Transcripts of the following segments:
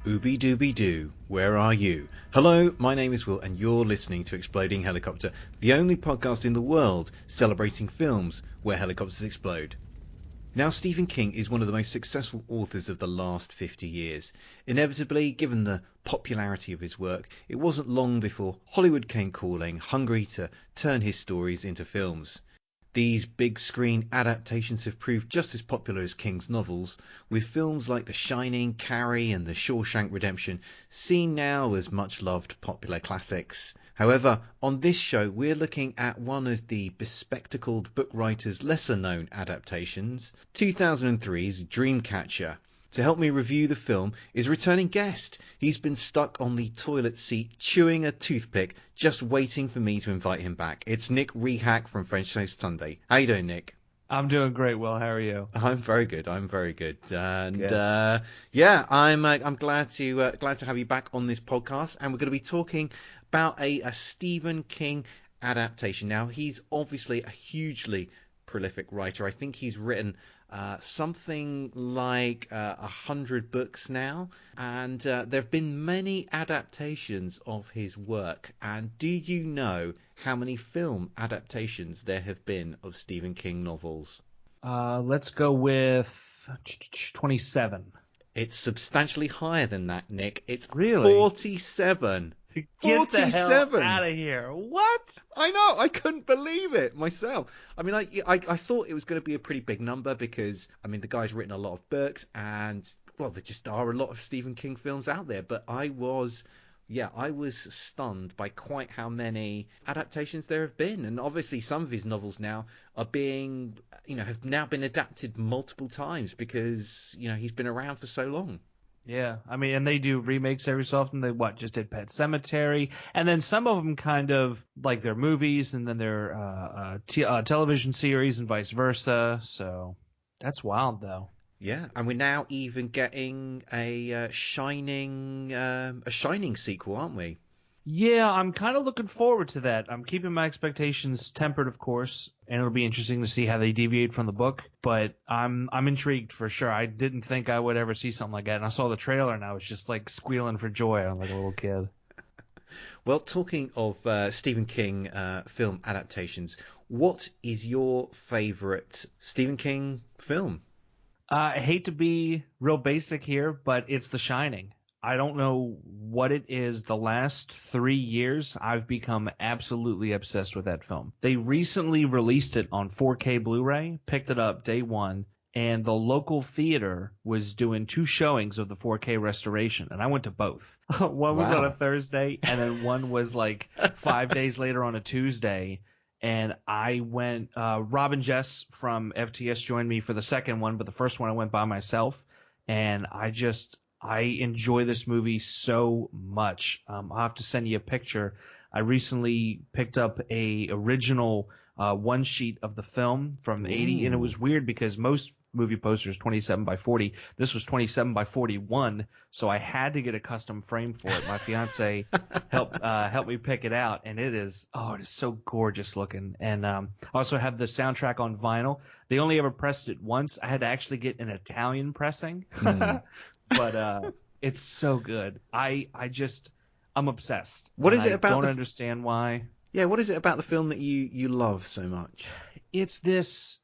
Oo-be-dooby-do, where are you? Hello, my name is Will and you're listening to Exploding Helicopter, the only podcast in the world celebrating films where helicopters explode. Now, Stephen King is one of the most successful authors of the last 50 years. Inevitably, given the popularity of his work, it wasn't long before Hollywood came calling, hungry to turn his stories into films. These big screen adaptations have proved just as popular as King's novels, with films like The Shining, Carrie and The Shawshank Redemption seen now as much loved popular classics. However, on this show we're looking at one of the bespectacled book writer's lesser known adaptations, 2003's Dreamcatcher. To help me review the film is a returning guest. He's been stuck on the toilet seat chewing a toothpick, just waiting for me to invite him back. It's Nick Rehack from French Toast Sunday. How you doing, Nick? I'm doing great, Will. How are you? I'm very good. And Good. yeah, I'm glad to have you back on this podcast, and we're going to be talking about a Stephen King adaptation. Now, he's obviously a hugely prolific writer. I think he's written something like 100 books now, and there have been many adaptations of his work. And do you know how many film adaptations there have been of Stephen King novels? Let's go with 27. It's substantially higher than that, Nick. It's Really? 47. Get the hell 47. out of here. What? I know, I couldn't believe it myself. I mean, I thought it was going to be a pretty big number because, I mean, the guy's written a lot of books and, well, there just are a lot of Stephen King films out there. But I was stunned by quite how many adaptations there have been. And obviously some of his novels now are being, have now been adapted multiple times because, he's been around for so long. Yeah, I mean, and they do remakes every so often. They just did Pet Sematary, and then some of them kind of like their movies, and then their television series, and vice versa. So that's wild, though. Yeah, and we're now even getting a Shining sequel, aren't we? Yeah, I'm kind of looking forward to that. I'm keeping my expectations tempered, of course, and it'll be interesting to see how they deviate from the book. But I'm intrigued for sure. I didn't think I would ever see something like that, and I saw the trailer, and I was just like squealing for joy. I'm like a little kid. Well, talking of Stephen King film adaptations, what is your favourite Stephen King film? I hate to be real basic here, but it's The Shining. I don't know what it is. The last 3 years, I've become absolutely obsessed with that film. They recently released it on 4K Blu-ray, picked it up day one, and the local theater was doing 2 showings of the 4K restoration, and I went to both. One was on a Thursday, and then one was like 5 days later on a Tuesday. And I went, Rob and Jess from FTS joined me for the second one, but the first one I went by myself, and I enjoy this movie so much. I'll have to send you a picture. I recently picked up a original one sheet of the film from the 80, and it was weird because most movie posters 27 by 40. This was 27 by 41, so I had to get a custom frame for it. My fiance helped me pick it out, and it is so gorgeous looking. And I also have the soundtrack on vinyl. They only ever pressed it once. I had to actually get an Italian pressing. But it's so good. I'm obsessed. What is it about? I don't understand why. Yeah, what is it about the film that you love so much? It's just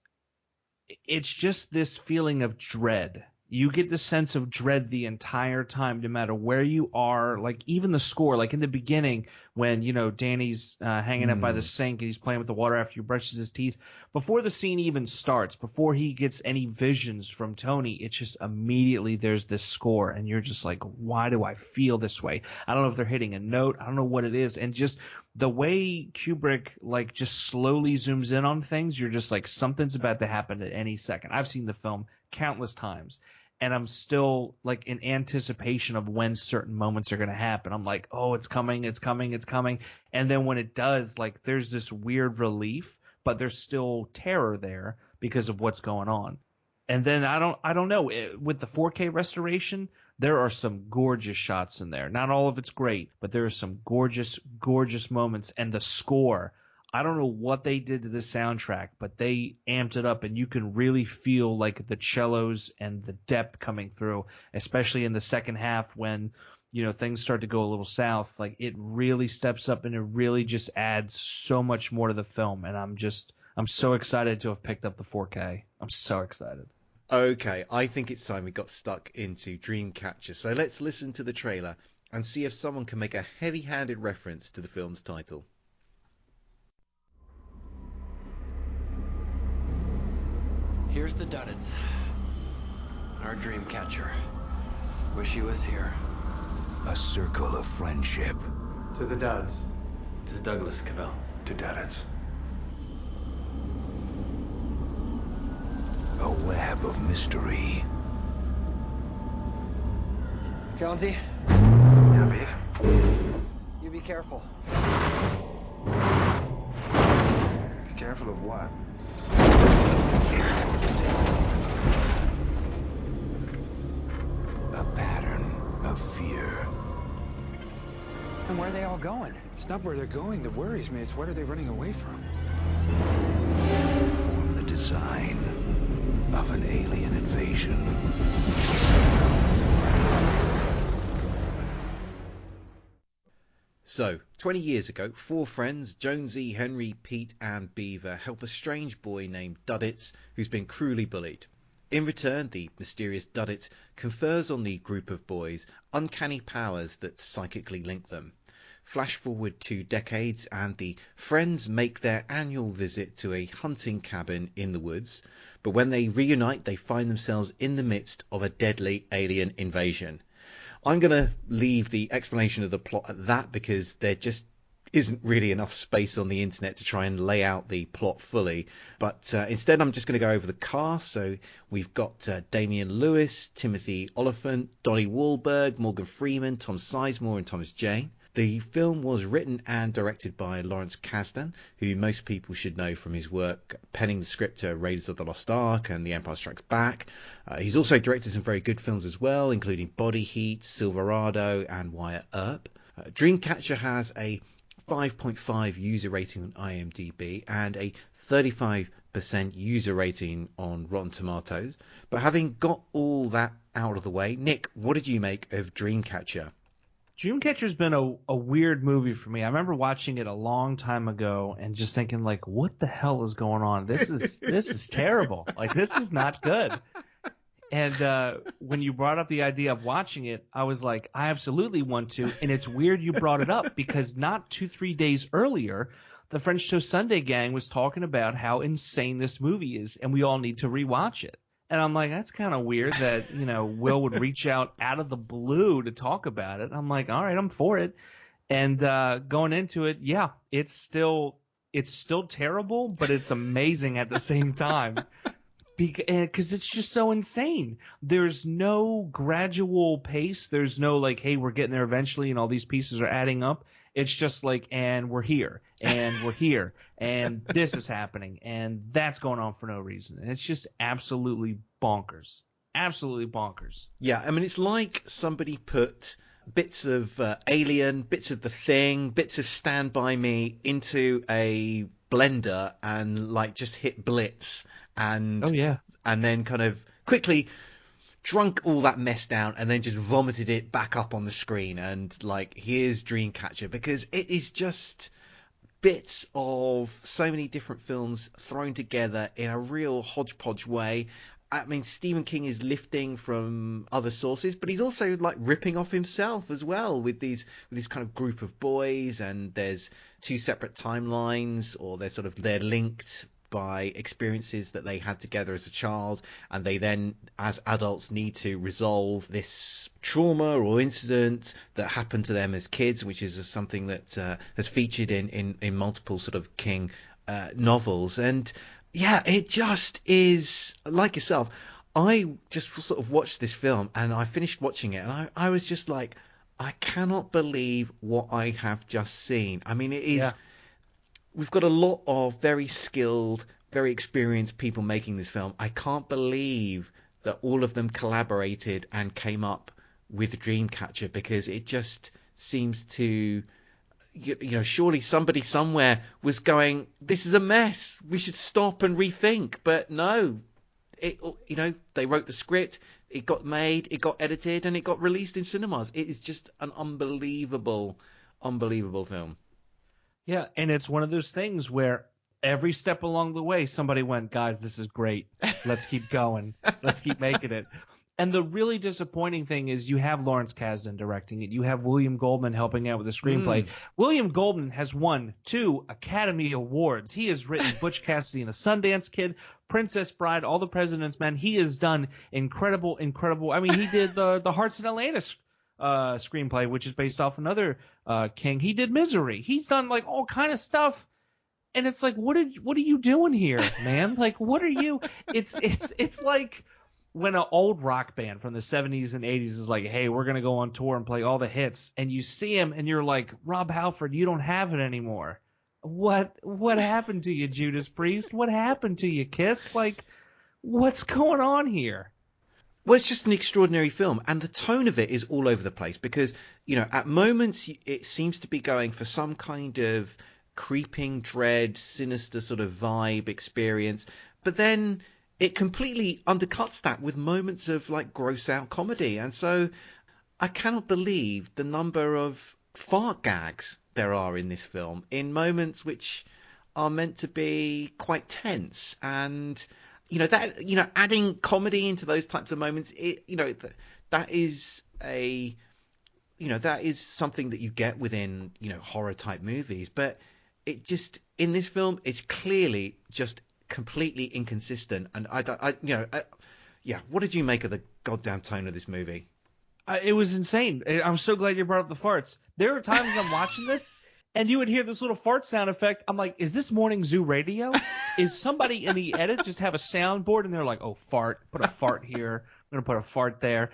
this feeling of dread. You get the sense of dread the entire time, no matter where you are. Like even the score, like in the beginning when, Danny's hanging up by the sink and he's playing with the water after he brushes his teeth. Before the scene even starts, before he gets any visions from Tony, it's just immediately there's this score. And you're just like, why do I feel this way? I don't know if they're hitting a note. I don't know what it is. And just the way Kubrick like just slowly zooms in on things, you're just like something's about to happen at any second. I've seen the film countless times, and I'm still like in anticipation of when certain moments are going to happen. I'm like, oh, it's coming. And then when it does, like there's this weird relief, but there's still terror there because of what's going on. And then I don't know, with the 4K restoration, there are some gorgeous shots in there. Not all of it's great, but there are some gorgeous moments. And the score, I don't know what they did to the soundtrack, but they amped it up, and you can really feel like the cellos and the depth coming through, especially in the second half when, things start to go a little south. Like, it really steps up, and it really just adds so much more to the film. And I'm so excited to have picked up the 4K. I'm so excited. Okay, I think it's time we got stuck into Dreamcatcher. So let's listen to the trailer and see if someone can make a heavy-handed reference to the film's title. Here's the Duddits. Our Dreamcatcher. Wish he was here. A circle of friendship. To the Duds. To Douglas Cavell. To Duddits. A web of mystery. Jonesy, Yeah, Beef? you be careful. Be careful of what? A pattern of fear. And where are they all going? It's not where they're going that worries me. It's what are they running away from? Form the design of an alien invasion. So, 20 years ago, 4 friends, Jonesy, Henry, Pete and Beaver, help a strange boy named Duddits who's been cruelly bullied. In return, the mysterious Duddits confers on the group of boys uncanny powers that psychically link them. Flash forward 2 decades and the friends make their annual visit to a hunting cabin in the woods, but when they reunite they find themselves in the midst of a deadly alien invasion. I'm going to leave the explanation of the plot at that because there just isn't really enough space on the internet to try and lay out the plot fully. But instead, I'm just going to go over the cast. So we've got Damian Lewis, Timothy Olyphant, Donnie Wahlberg, Morgan Freeman, Tom Sizemore and Thomas Jane. The film was written and directed by Lawrence Kasdan, who most people should know from his work penning the script to Raiders of the Lost Ark and The Empire Strikes Back. He's also directed some very good films as well, including Body Heat, Silverado and Wyatt Earp. Dreamcatcher has a 5.5 user rating on IMDb and a 35% user rating on Rotten Tomatoes. But having got all that out of the way, Nick, what did you make of Dreamcatcher? Dreamcatcher's been a weird movie for me. I remember watching it a long time ago and just thinking, like, what the hell is going on? This is terrible. Like, this is not good. And when you brought up the idea of watching it, I was like, I absolutely want to. And it's weird you brought it up because not 2-3 days earlier, the French Toast Sunday gang was talking about how insane this movie is, and we all need to rewatch it. And I'm like, that's kind of weird that, Will would reach out of the blue to talk about it. I'm like, all right, I'm for it. And going into it, yeah, it's still terrible, but it's amazing at the same time. Because it's just so insane. There's no gradual pace. There's no like, hey, we're getting there eventually and all these pieces are adding up. It's just like, and we're here, and we're here, and this is happening, and that's going on for no reason. And it's just absolutely bonkers. Absolutely bonkers. Yeah, I mean, it's like somebody put bits of Alien, bits of The Thing, bits of Stand By Me into a blender and like just hit Blitz and and then kind of quickly drunk all that mess down and then just vomited it back up on the screen and like, here's Dreamcatcher, because it is just bits of so many different films thrown together in a real hodgepodge way. I mean, Stephen King is lifting from other sources, but he's also like ripping off himself as well with this kind of group of boys, and there's 2 separate timelines, or they're linked by experiences that they had together as a child, and they then as adults need to resolve this trauma or incident that happened to them as kids, which is something that has featured in multiple sort of King novels. And yeah, it just is like yourself. I just sort of watched this film and I finished watching it and I was just like, I cannot believe what I have just seen. I mean, it is. Yeah. We've got a lot of very skilled, very experienced people making this film. I can't believe that all of them collaborated and came up with Dreamcatcher, because it just seems to, surely somebody somewhere was going, this is a mess. We should stop and rethink. But no, they wrote the script. It got made, it got edited, and it got released in cinemas. It is just an unbelievable film. Yeah, and it's one of those things where every step along the way, somebody went, guys, this is great. Let's keep going. Let's keep making it. And the really disappointing thing is you have Lawrence Kasdan directing it. You have William Goldman helping out with the screenplay. William Goldman has won 2 Academy Awards. He has written Butch Cassidy and the Sundance Kid, Princess Bride, All the President's Men. He has done incredible. I mean, he did the Hearts in Atlantis screenplay, which is based off another king. He did Misery. He's done like all kind of stuff. And it's like, what are you doing here, man? Like, what are you? It's like when an old rock band from the 70s and 80s is like, hey, we're going to go on tour and play all the hits, and you see him and you're like, Rob Halford, you don't have it anymore. What happened to you, Judas Priest? What happened to you, Kiss? Like, what's going on here? Well, it's just an extraordinary film, and the tone of it is all over the place because, at moments it seems to be going for some kind of creeping dread, sinister sort of vibe experience, but then it completely undercuts that with moments of like gross out comedy. And so I cannot believe the number of fart gags there are in this film in moments which are meant to be quite tense. And adding comedy into those types of moments, that is something that you get within horror type movies, but it just in this film it's clearly just completely inconsistent. And what did you make of the goddamn tone of this movie? It was insane. I'm so glad you brought up the farts. There are times I'm watching this and you would hear this little fart sound effect. I'm like, is this Morning Zoo Radio? Is somebody in the edit just have a soundboard and they're like, oh, fart, put a fart here, I'm going to put a fart there.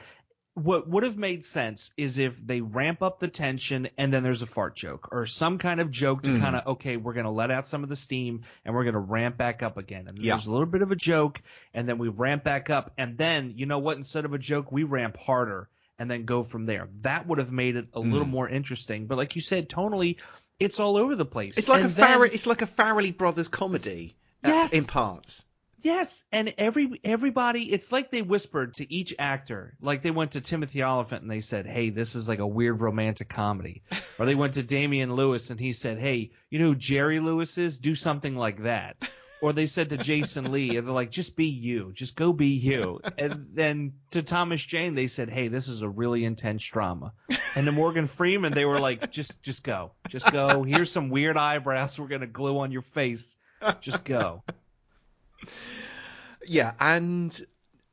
What would have made sense is if they ramp up the tension and then there's a fart joke or some kind of joke to kind of, okay, we're going to let out some of the steam and we're going to ramp back up again. And there's a little bit of a joke and then we ramp back up. And then, you know what, instead of a joke, we ramp harder and then go from there. That would have made it a little more interesting. But like you said, tonally, it's all over the place. It's like a Farrelly Brothers comedy in parts. Yes, and everybody, it's like they whispered to each actor. Like they went to Timothy Olyphant and they said, hey, this is like a weird romantic comedy. Or they went to Damian Lewis and he said, hey, you know who Jerry Lewis is? Do something like that. Or they said to Jason Lee, and they're like, just be you. Just go be you. And then to Thomas Jane, they said, hey, this is a really intense drama. And to Morgan Freeman, they were like, just go. Just go. Here's some weird eyebrows we're going to glue on your face. Just go. Yeah, and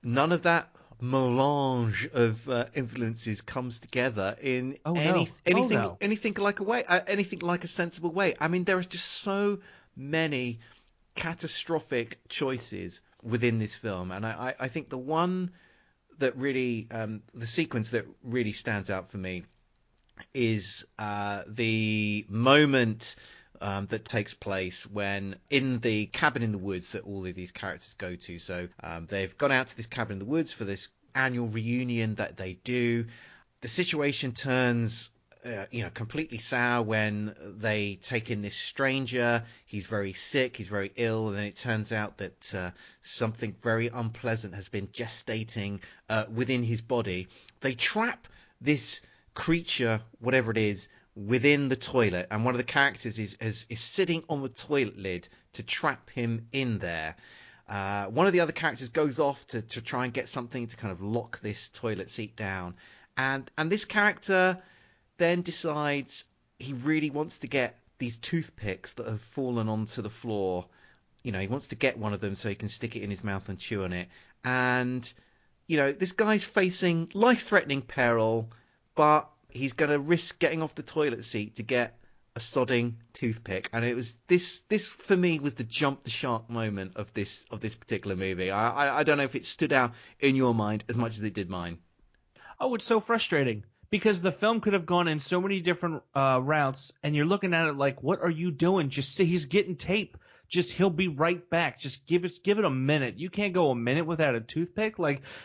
none of that melange of influences comes together in anything like a sensible way. I mean, there are just so many catastrophic choices within this film, and I think the one that really the sequence that really stands out for me is the moment that takes place when in the cabin in the woods that all of these characters go to. So they've gone out to this cabin in the woods for this annual reunion that they do. The situation turns completely sour when they take in this stranger. He's very sick, he's very ill, and then it turns out that something very unpleasant has been gestating within his body. They trap this creature, whatever it is, within the toilet, and one of the characters is sitting on the toilet lid to trap him in there. One of the other characters goes off to try and get something to kind of lock this toilet seat down, and this character then decides he really wants to get these toothpicks that have fallen onto the floor. He wants to get one of them so he can stick it in his mouth and chew on it. And this guy's facing life-threatening peril, but he's going to risk getting off the toilet seat to get a sodding toothpick. And it was this for me was the jump the shark moment of this particular movie. I don't know if it stood out in your mind as much as it did mine. Oh, it's so frustrating because the film could have gone in so many different routes, and you're looking at it like, what are you doing? Just say he's getting tape. Just he'll be right back. Just give it a minute. You can't go a minute without a toothpick.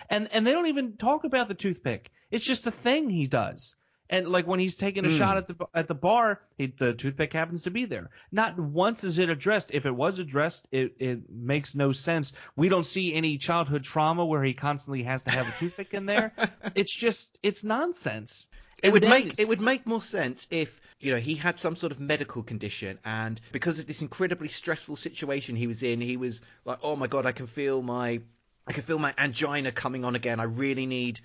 And they don't even talk about the toothpick. It's just a thing he does. And like when he's taking a shot at the bar, the toothpick happens to be there. Not once is it addressed. If it was addressed, it makes no sense. We don't see any childhood trauma where he constantly has to have a toothpick in there. It's nonsense. It would make more sense if, he had some sort of medical condition, and because of this incredibly stressful situation he was in, he was like, oh my God, I can feel my angina coming on again. I really need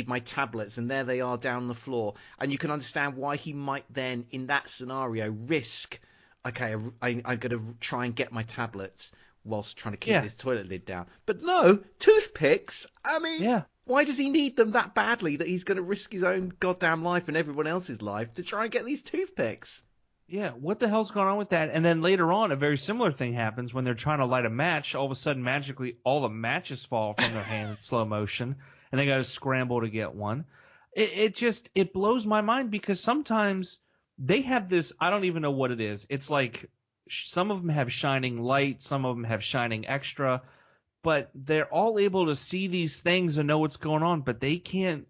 my tablets, and there they are down on the floor. And you can understand why he might then, in that scenario, risk, okay, I'm going to try and get my tablets whilst trying to keep this toilet lid down. But no, toothpicks. I mean, why does he need them that badly that he's going to risk his own goddamn life and everyone else's life to try and get these toothpicks? Yeah, what the hell's going on with that? And then later on, a very similar thing happens when they're trying to light a match. All of a sudden, magically, all the matches fall from their hand in slow motion, and they got to scramble to get one. It blows my mind because sometimes they have this, I don't even know what it is. It's like some of them have shining light, some of them have shining extra, but they're all able to see these things and know what's going on, but they can't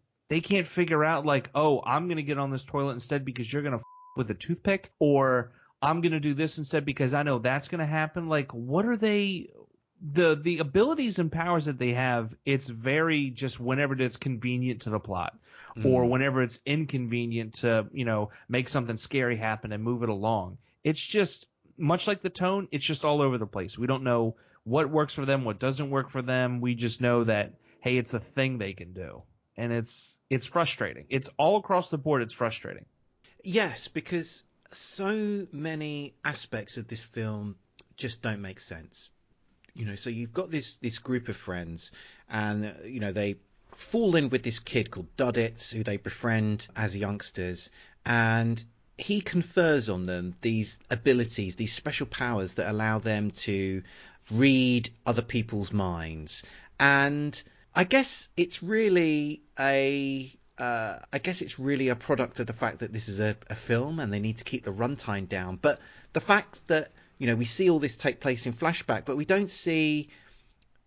figure out like, oh, I'm going to get on this toilet instead because you're going to with a toothpick, or I'm going to do this instead because I know that's going to happen. Like, what are they, the abilities and powers that they have? It's very just whenever it's convenient to the plot or whenever it's inconvenient to, make something scary happen and move it along. It's just much like the tone. It's just all over the place. We don't know what works for them, what doesn't work for them. We just know that, hey, it's a thing they can do. And it's frustrating. It's all across the board. It's frustrating. Yes, because so many aspects of this film just don't make sense. So you've got this group of friends, and they fall in with this kid called Duddits, who they befriend as youngsters, and he confers on them these abilities, these special powers that allow them to read other people's minds. And I guess it's really a product of the fact that this is a film and they need to keep the runtime down. But the fact that, we see all this take place in flashback, but we don't see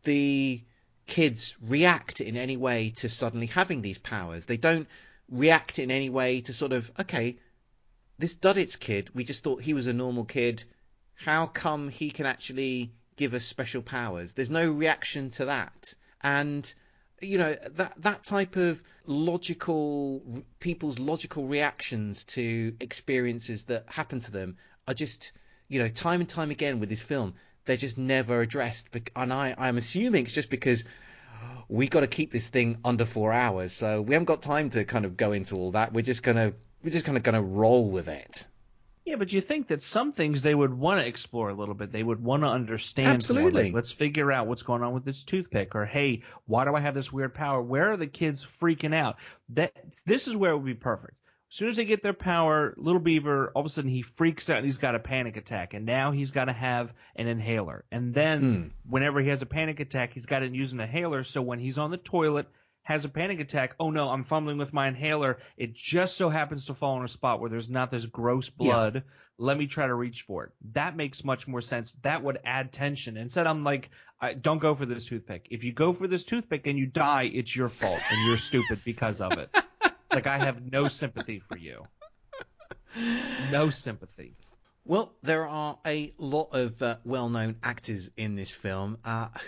the kids react in any way to suddenly having these powers. They don't react in any way to sort of, okay, this Duddits kid, we just thought he was a normal kid. How come he can actually give us special powers? There's no reaction to that. And that type of people's logical reactions to experiences that happen to them are just, time and time again with this film, they're just never addressed. And I'm assuming it's just because we got to keep this thing under 4 hours, so we haven't got time to kind of go into all that. We're just kind of gonna roll with it. Yeah, but you think that some things they would want to explore a little bit. They would want to understand. Absolutely. More. Like, let's figure out what's going on with this toothpick. Or, hey, why do I have this weird power? Where are the kids freaking out? This is where it would be perfect. As soon as they get their power, Little Beaver, all of a sudden he freaks out and he's got a panic attack. And now he's got to have an inhaler. And then whenever he has a panic attack, he's got to use an inhaler. So when he's on the toilet, has a panic attack, oh no, I'm fumbling with my inhaler. It just so happens to fall in a spot where there's not this gross blood. Yeah. Let me try to reach for it. That makes much more sense. That would add tension. Instead, I'm like, don't go for this toothpick. If you go for this toothpick and you die, it's your fault and you're stupid because of it. Like, I have no sympathy for you. No sympathy. Well, there are a lot of well-known actors in this film.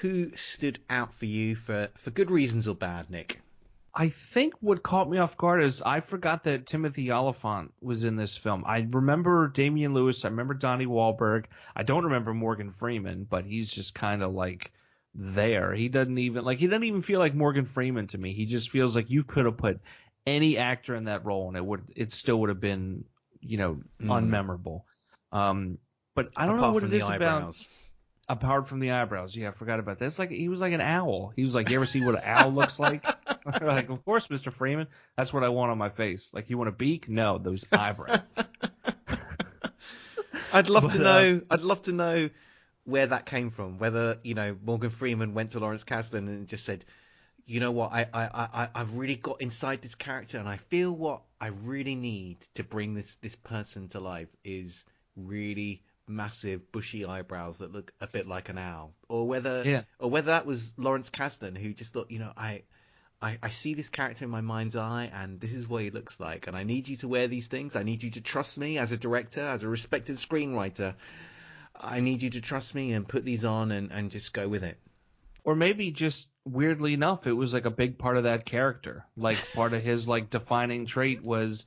Who stood out for you for good reasons or bad, Nick? I think what caught me off guard is I forgot that Timothy Olyphant was in this film. I remember Damian Lewis. I remember Donnie Wahlberg. I don't remember Morgan Freeman, but he's just kind of like there. He doesn't even feel like Morgan Freeman to me. He just feels like you could have put any actor in that role and it still would have been, unmemorable. But I don't know what it is about. Apart from the eyebrows. Yeah, I forgot about that. It's like he was like an owl. He was like, you ever see what an owl looks like? Like, of course, Mr. Freeman. That's what I want on my face. Like, you want a beak? No, those eyebrows. I'd love to know where that came from. Whether, Morgan Freeman went to Lawrence Kasdan and just said, you know what, I've really got inside this character, and I feel what I really need to bring this person to life is really massive bushy eyebrows that look a bit like an owl, or whether that was Lawrence Kasdan who just thought, I see this character in my mind's eye, and this is what he looks like, and I need you to wear these things. I need you to trust me as a director, as a respected screenwriter. I need you to trust me and put these on and just go with it. Or maybe just weirdly enough, it was like a big part of that character. Like part of his like defining trait was,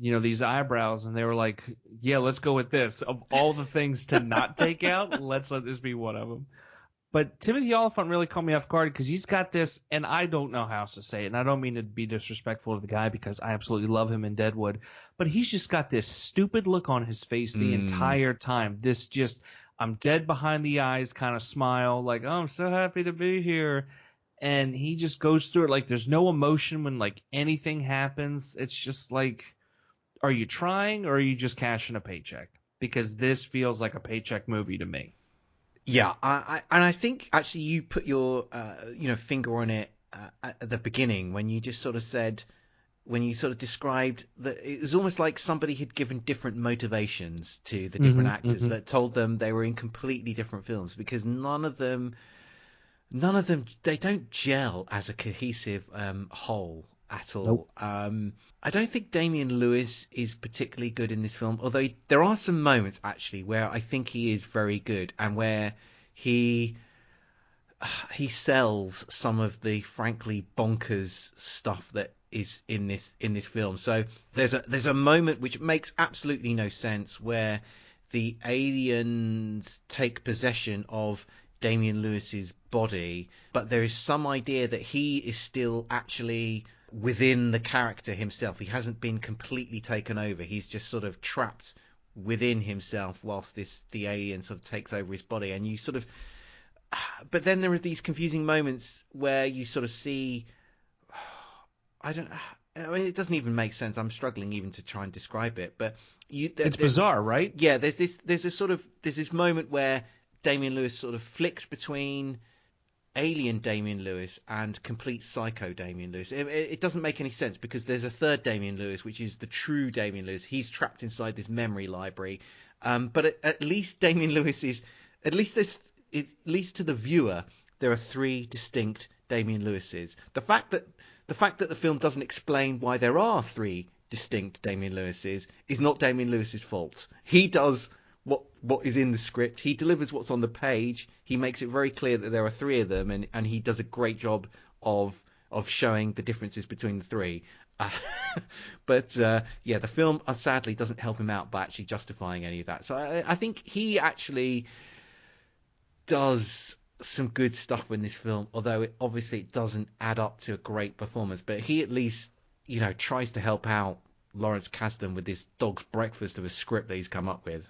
you know, these eyebrows, and they were like, yeah, let's go with this. Of all the things to not take out, let's let this be one of them. But Timothy Olyphant really caught me off guard because he's got this, and I don't know how else to say it, and I don't mean to be disrespectful to the guy because I absolutely love him in Deadwood, but he's just got this stupid look on his face the entire time. This just, I'm dead behind the eyes kind of smile, like, oh, I'm so happy to be here. And he just goes through it like there's no emotion when like anything happens. It's just like, are you trying or are you just cashing a paycheck? Because this feels like a paycheck movie to me. Yeah, I think actually you put your finger on it at the beginning when you just sort of said, when you sort of described that it was almost like somebody had given different motivations to the different actors that told them they were in completely different films, because none of them they don't gel as a cohesive whole at all. Nope. I don't think Damian Lewis is particularly good in this film, although there are some moments actually where I think he is very good and where he sells some of the frankly bonkers stuff that is in this film. So there's a moment which makes absolutely no sense where the aliens take possession of Damian Lewis's body, but there is some idea that he is still actually within the character himself. He hasn't been completely taken over. He's just sort of trapped within himself whilst the alien sort of takes over his body. And you sort of, but then there are these confusing moments where you sort of see, I mean, it doesn't even make sense. I'm struggling even to try and describe it, but it's bizarre, right? Yeah, there's this moment where Damian Lewis sort of flicks between alien Damian Lewis and complete psycho Damian Lewis. It doesn't make any sense because there's a third Damian Lewis, which is the true Damian Lewis. He's trapped inside this memory library. But at least Damian Lewis is, at least to the viewer, there are three distinct Damian Lewises. The fact that the film doesn't explain why there are three distinct Damian Lewises is not Damian Lewis's fault. He does what is in the script. He delivers what's on the page. He makes it very clear that there are three of them, and he does a great job of showing the differences between the three. But the film sadly doesn't help him out by actually justifying any of that. So I think he actually does some good stuff in this film, although it doesn't add up to a great performance. But he at least, tries to help out Lawrence Kasdan with this dog's breakfast of a script that he's come up with.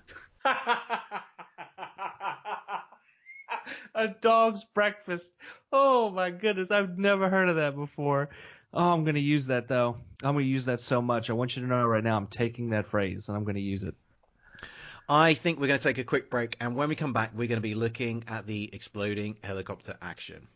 A dog's breakfast. Oh my goodness, I've never heard of that before. Oh, I'm going to use that though. I'm going to use that so much. I want you to know right now I'm taking that phrase and I'm going to use it. I think we're going to take a quick break, and when we come back, we're going to be looking at the exploding helicopter action.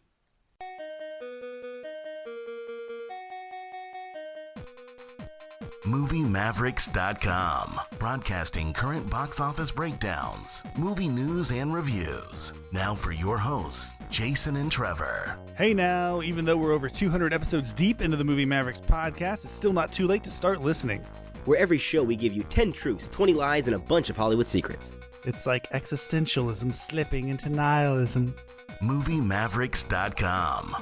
MovieMavericks.com, broadcasting current box office breakdowns, movie news, and reviews. Now for your hosts, Jason and Trevor. Hey now, even though we're over 200 episodes deep into the Movie Mavericks podcast, it's still not too late to start listening. Where every show we give you 10 truths, 20 lies, and a bunch of Hollywood secrets. It's like existentialism slipping into nihilism. MovieMavericks.com.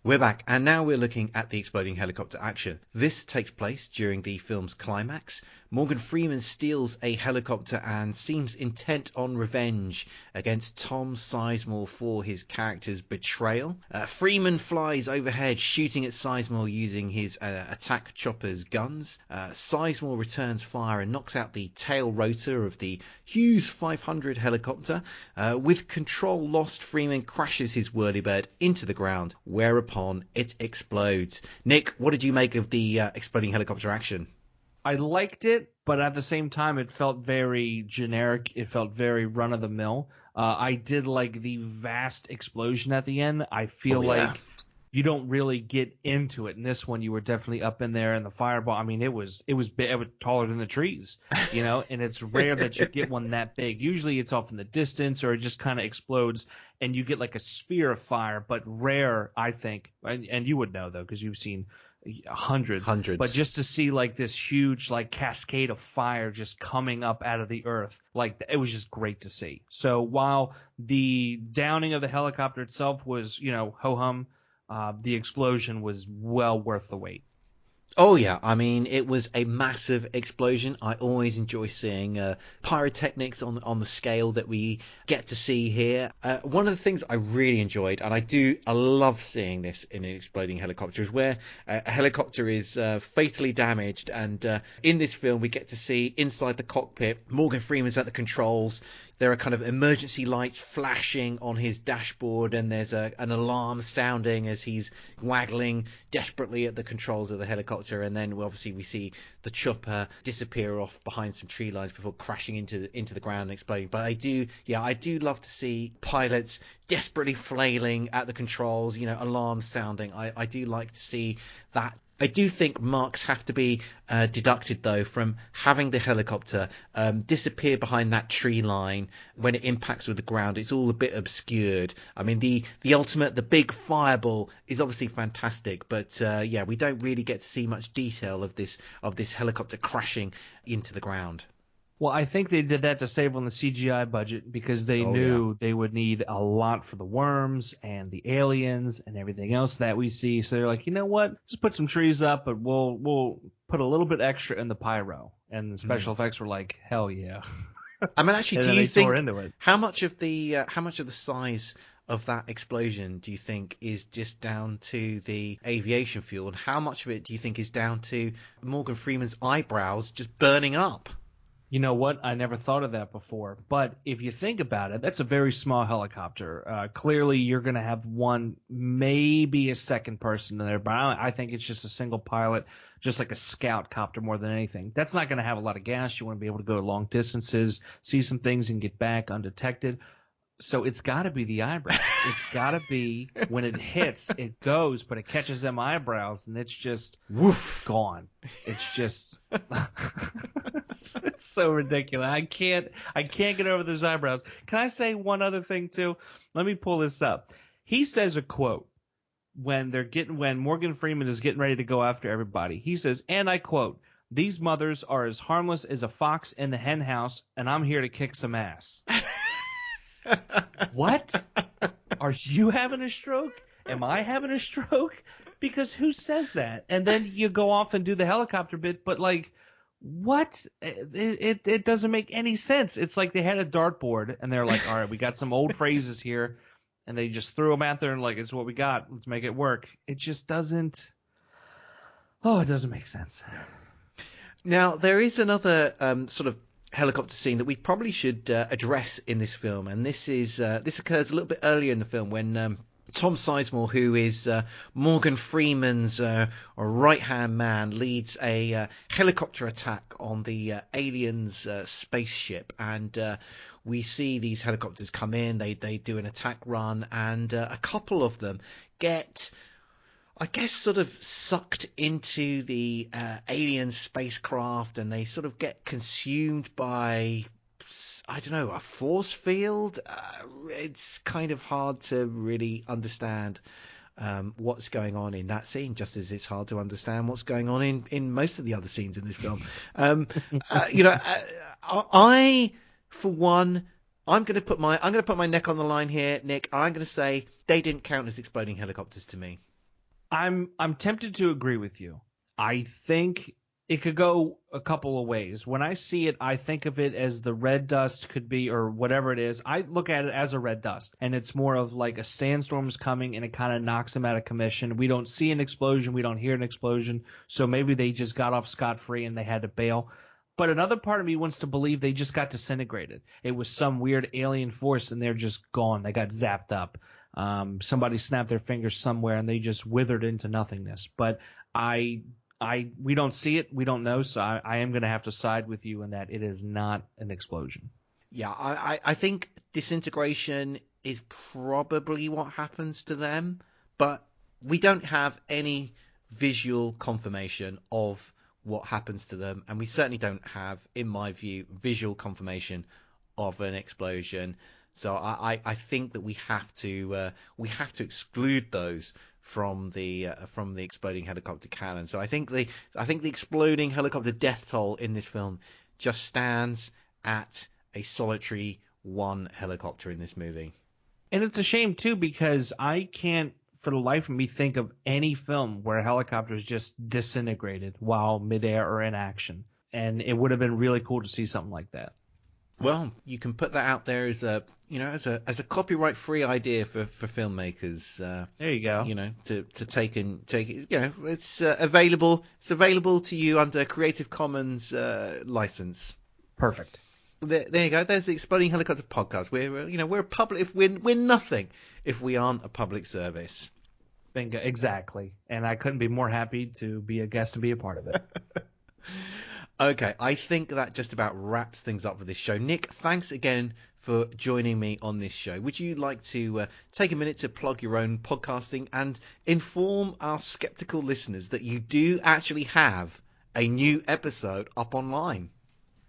We're back, and now we're looking at the exploding helicopter action. This takes place during the film's climax. Morgan Freeman steals a helicopter and seems intent on revenge against Tom Sizemore for his character's betrayal. Freeman flies overhead, shooting at Sizemore using his attack chopper's guns. Sizemore returns fire and knocks out the tail rotor of the Hughes 500 helicopter. With control lost, Freeman crashes his whirlybird into the ground, whereupon it explodes. Nick, what did you make of the exploding helicopter action? I liked it, but at the same time, it felt very generic. It felt very run-of-the-mill. I did like the vast explosion at the end. I feel like you don't really get into it. In this one, you were definitely up in there, and the fireball. I mean, it was big, it was taller than the trees, and it's rare that you get one that big. Usually, it's off in the distance, or it just kind of explodes, and you get like a sphere of fire. But rare, I think, and you would know though because you've seen hundreds. But just to see like this huge like cascade of fire just coming up out of the earth, like it was just great to see. So while the downing of the helicopter itself was, ho-hum. The explosion was well worth the wait. Oh yeah, I mean it was a massive explosion. I always enjoy seeing pyrotechnics on the scale that we get to see here. One of the things I really enjoyed, and I love seeing this in an exploding helicopter, is where a helicopter is fatally damaged, and in this film we get to see inside the cockpit. Morgan Freeman's at the controls. There are kind of emergency lights flashing on his dashboard, and there's an alarm sounding as he's waggling desperately at the controls of the helicopter. And then obviously we see the chopper disappear off behind some tree lines before crashing into the ground and exploding. But I do love to see pilots desperately flailing at the controls, alarms sounding. I do like to see that. I do think marks have to be deducted, though, from having the helicopter disappear behind that tree line when it impacts with the ground. It's all a bit obscured. I mean, the big fireball is obviously fantastic, but we don't really get to see much detail of this helicopter crashing into the ground. Well, I think they did that to save on the CGI budget because they knew they would need a lot for the worms and the aliens and everything else that we see. So they're like, you know what? Just put some trees up, but we'll put a little bit extra in the pyro. And the special effects were like, hell yeah. I mean, actually, do you think how much of the size of that explosion do you think is just down to the aviation fuel, and how much of it do you think is down to Morgan Freeman's eyebrows just burning up? You know what? I never thought of that before. But if you think about it, that's a very small helicopter. Clearly, you're going to have one, maybe a second person in there. But I think it's just a single pilot, just like a scout copter more than anything. That's not going to have a lot of gas. You want to be able to go long distances, see some things, and get back undetected. So it's got to be the eyebrows. It's got to be when it hits, it goes, but it catches them eyebrows, and it's just gone. It's just it's so ridiculous. I can't get over those eyebrows. Can I say one other thing too? Let me pull this up. He says a quote when Morgan Freeman is getting ready to go after everybody. He says, and I quote, "These mothers are as harmless as a fox in the hen house, and I'm here to kick some ass." What? Are you having a stroke? Am I having a stroke? Because who says that? And then you go off and do the helicopter bit, but like, what? It doesn't make any sense. It's like they had a dartboard and they're like, all right, we got some old phrases here, and they just threw them out there and like, it's what we got. Let's make it work. It just doesn't. Oh, it doesn't make sense. Now there is another sort of helicopter scene that we probably should address in this film, and this occurs a little bit earlier in the film when Tom Sizemore, who is Morgan Freeman's right-hand man, leads a helicopter attack on the aliens' spaceship, and we see these helicopters come in, they do an attack run, and a couple of them get, I guess, sort of sucked into the alien spacecraft, and they sort of get consumed by, I don't know, a force field. It's kind of hard to really understand what's going on in that scene, just as it's hard to understand what's going on in most of the other scenes in this film. I, for one, I'm going to put my neck on the line here, Nick. I'm going to say they didn't count as exploding helicopters to me. I'm tempted to agree with you. I think it could go a couple of ways. When I see it, I think of it as the red dust could be, or whatever it is. I look at it as a red dust, and it's more of like a sandstorm's coming and it kind of knocks them out of commission. We don't see an explosion. We don't hear an explosion. So maybe they just got off scot-free and they had to bail. But another part of me wants to believe they just got disintegrated. It was some weird alien force and they're just gone. They got zapped up. Somebody snapped their fingers somewhere and they just withered into nothingness. But we don't see it. We don't know. So I am going to have to side with you in that it is not an explosion. Yeah, I think disintegration is probably what happens to them. But we don't have any visual confirmation of what happens to them, and we certainly don't have, in my view, visual confirmation of an explosion. So I think that we have to exclude those from the exploding helicopter canon. So I think the exploding helicopter death toll in this film just stands at a solitary one helicopter in this movie. And it's a shame too, because I can't for the life of me think of any film where a helicopter is just disintegrated while midair or in action. And it would have been really cool to see something like that. Well, you can put that out there as a copyright free idea for filmmakers. There you go. To take it. It's available. It's available to you under Creative Commons license. Perfect. There you go. There's the Exploding Helicopter podcast. We're a public. We're nothing if we aren't a public service. Bingo. Exactly. And I couldn't be more happy to be a guest and be a part of it. Okay, I think that just about wraps things up for this show. Nick, thanks again for joining me on this show. Would you like to take a minute to plug your own podcasting and inform our skeptical listeners that you do actually have a new episode up online?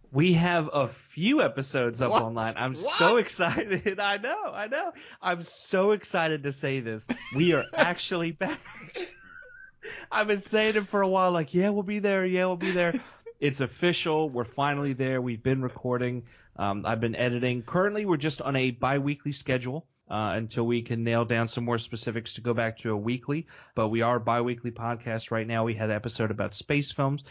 We have a few episodes up online. I'm so excited. I know. I'm so excited to say this. We are actually back. I've been saying it for a while, like, yeah, we'll be there. It's official. We're finally there. We've been recording. I've been editing. Currently, we're just on a bi-weekly schedule until we can nail down some more specifics to go back to a weekly. But we are a bi-weekly podcast right now. We had an episode about space films.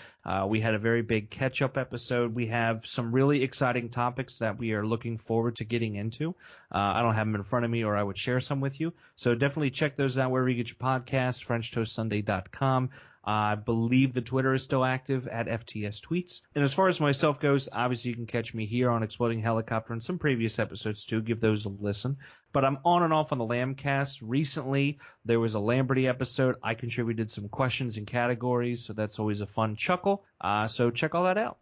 We had a very big catch-up episode. We have some really exciting topics that we are looking forward to getting into. I don't have them in front of me, or I would share some with you. So definitely check those out wherever you get your podcasts, FrenchToastSunday.com. I believe the Twitter is still active at FTS Tweets. And as far as myself goes, obviously you can catch me here on Exploding Helicopter and some previous episodes too. Give those a listen. But I'm on and off on the Lambcast. Recently, there was a Lamberty episode. I contributed some questions and categories, so that's always a fun chuckle. So check all that out.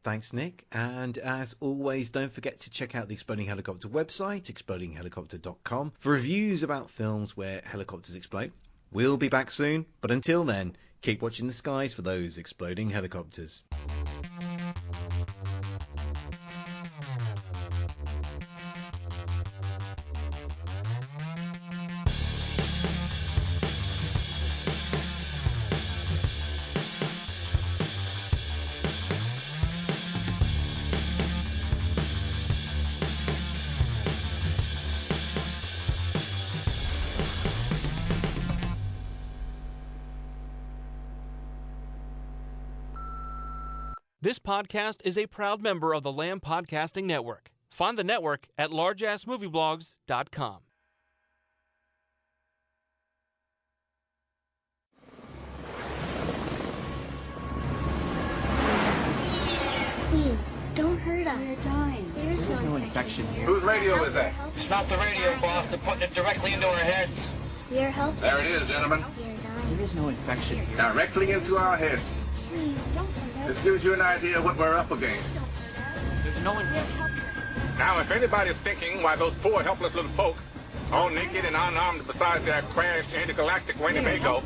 Thanks, Nick. And as always, don't forget to check out the Exploding Helicopter website, explodinghelicopter.com, for reviews about films where helicopters explode. We'll be back soon, but until then, keep watching the skies for those exploding helicopters. This podcast is a proud member of the Lamb Podcasting Network. Find the network at largeassmovieblogs.com. Please, don't hurt us. We're dying. There's no infection here. Whose radio is that? It's not the radio, boss. They're putting it directly into our heads. We are helpless. There it is, gentlemen. We are dying. There is no infection here. Directly into our heads. Please, don't hurt us. This gives you an idea of what we're up against. Don't hurt us. There's no We're infection. helpless. Now, if anybody's thinking why those poor, helpless little folk, all naked and unarmed beside their crashed intergalactic Winnebago,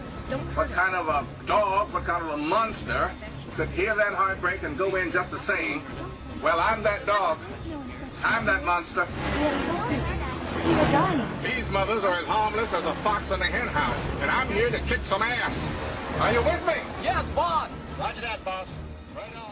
What kind of a dog, what kind of a monster could hear that heartbreak and go in just the same? Well, I'm that dog. I'm that monster. We are helpless. We are dying. these mothers are as harmless as a fox in a hen house, and I'm here to kick some ass. Are you with me? Yes, boss. Roger that, boss. Right on.